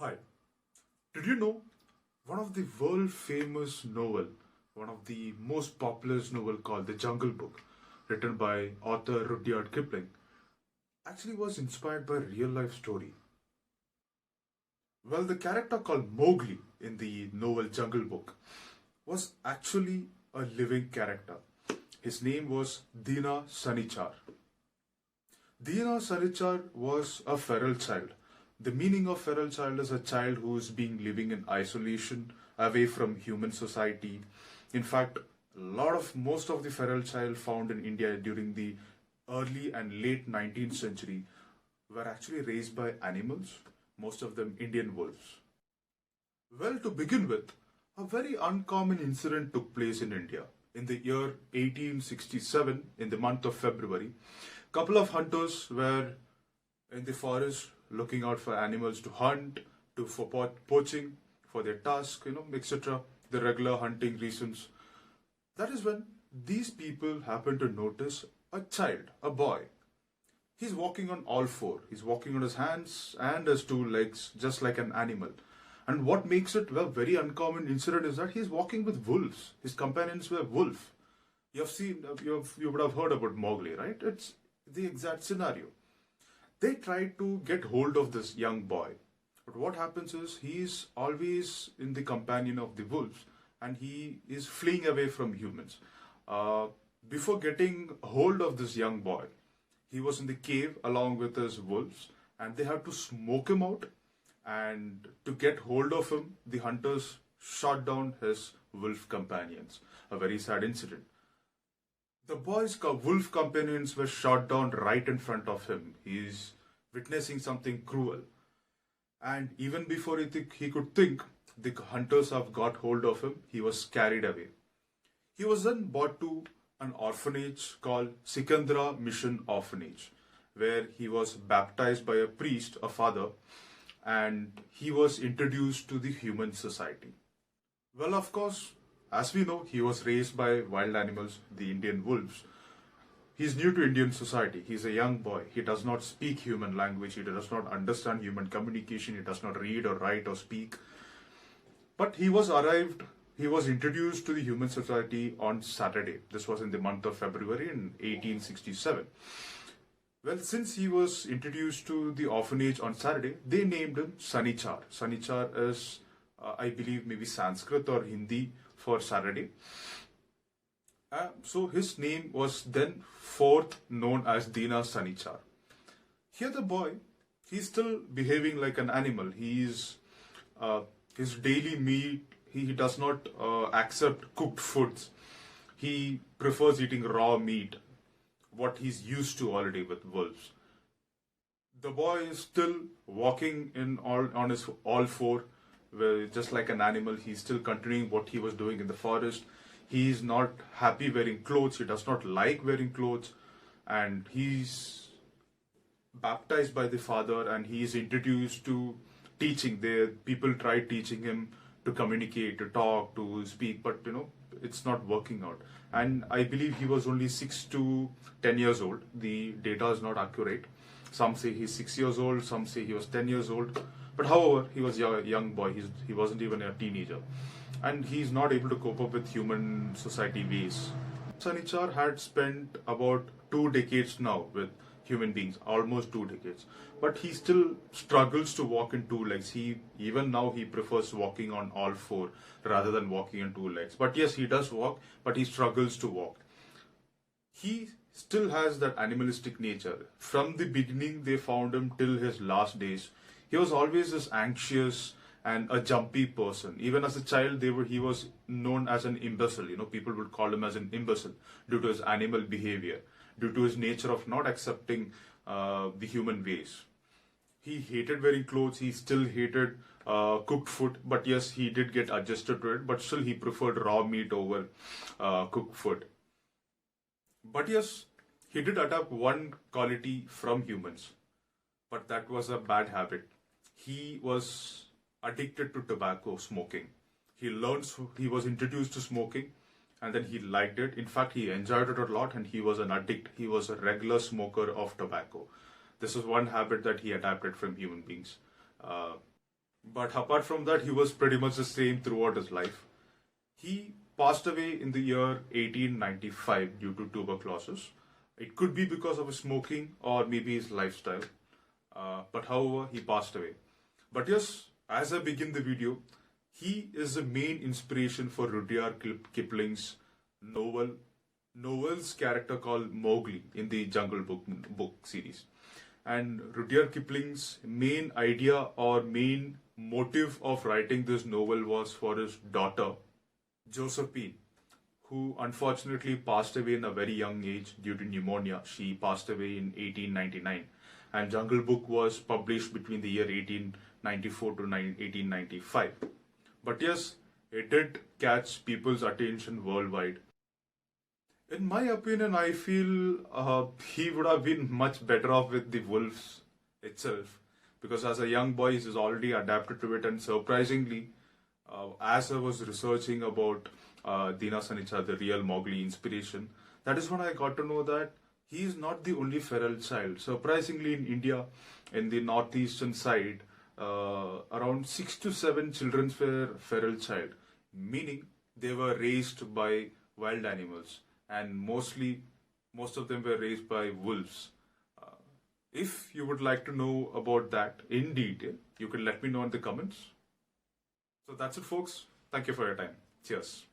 Hi, did you know one of the world famous novel, one of the most popular novel called The Jungle Book, written by author Rudyard Kipling, actually was inspired by a real life story. Well, the character called Mowgli in the novel Jungle Book was actually a living character. His name was Dina Sanichar. Dina Sanichar was a feral child. The meaning of feral child is a child who is being living in isolation, away from human society. In fact, most of the feral child found in India during the early and late 19th century were actually raised by animals, most of them Indian wolves. Well, to begin with, a very uncommon incident took place in India. In the year 1867, in the month of February, couple of hunters were in the forest looking out for animals to hunt, for poaching, for their task, etc. The regular hunting reasons. That is when these people happened to notice a child, a boy. He's walking on all four. He's walking on his hands and his two legs, just like an animal. And what makes it a very uncommon incident is that he's walking with wolves. His companions were wolf. You would have heard about Mowgli, right? It's the exact scenario. They try to get hold of this young boy. But what happens is he's always in the companion of the wolves and he is fleeing away from humans. Uh, Before getting hold of this young boy, he was in the cave along with his wolves and they had to smoke him out. And to get hold of him, the hunters shot down his wolf companions. A very sad incident. The wolf companions were shot down right in front of him. He's witnessing something cruel. And even before he could think, the hunters have got hold of him. He was carried away. He was then brought to an orphanage called Sikandra Mission Orphanage, where he was baptized by a priest, a father, and he was introduced to the human society. Well, of course, as we know, he was raised by wild animals, the Indian wolves. He's new to Indian society. He's a young boy. He does not speak human language. He does not understand human communication. He does not read or write or speak. But he was introduced to the human society on Saturday. This was in the month of February in 1867. Well, since he was introduced to the orphanage on Saturday, they named him Sanichar. Sanichar is, I believe, maybe Sanskrit or Hindi for Saturday. So his name was then fourth known as Dina Sanichar. Here the boy, he's still behaving like an animal. His daily meat, he does not accept cooked foods. He prefers eating raw meat, what he's used to already with wolves. The boy is still walking on his all four, just like an animal. He's still continuing what he was doing in the forest. He is not happy wearing clothes. He does not like wearing clothes, and he's baptized by the father, and he is introduced to teaching. There, people try teaching him to communicate, to talk, to speak, but it's not working out. And I believe he was only 6 to 10 years old. The data is not accurate. Some say he's 6 years old, some say he was 10 years old. But however, he was a young boy. He wasn't even a teenager. And he's not able to cope up with human society ways. Sanichar had spent about 2 decades now with human beings, almost 2 decades. But he still struggles to walk in two legs. Even now he prefers walking on all four rather than walking on two legs. But yes, he does walk, but he struggles to walk. He still has that animalistic nature. From the beginning, they found him till his last days. He was always this anxious and a jumpy person. Even as a child, he was known as an imbecile. People would call him as an imbecile due to his animal behavior, due to his nature of not accepting the human ways. He hated wearing clothes. He still hated cooked food. But yes, he did get adjusted to it. But still, he preferred raw meat over cooked food. But yes, he did adopt one quality from humans. But that was a bad habit. He was addicted to tobacco smoking. He was introduced to smoking and then he liked it. In fact, he enjoyed it a lot and he was an addict. He was a regular smoker of tobacco. This is one habit that he adapted from human beings. Uh, But apart from that, he was pretty much the same throughout his life. He passed away in the year 1895 due to tuberculosis. It could be because of his smoking or maybe his lifestyle. But however, he passed away. But yes, as I begin the video, he is the main inspiration for Rudyard Kipling's novel's character called Mowgli in the Jungle Book series. And Rudyard Kipling's main idea or main motive of writing this novel was for his daughter, Josephine, who unfortunately passed away in a very young age due to pneumonia. She passed away in 1899, and Jungle Book was published between the year 1894 to 1895. But yes, it did catch people's attention worldwide. In my opinion, I feel he would have been much better off with the Wolves itself, because as a young boy, he's already adapted to it, and surprisingly, as I was researching about Dina Sanichar, the real Mowgli inspiration, that is when I got to know that he is not the only feral child. Surprisingly, in India, in the northeastern side, around 6 to 7 children were feral child, meaning they were raised by wild animals, and most of them were raised by wolves. Uh, if you would like to know about that in detail, you can let me know in the comments. So that's it, folks. Thank you for your time. Cheers.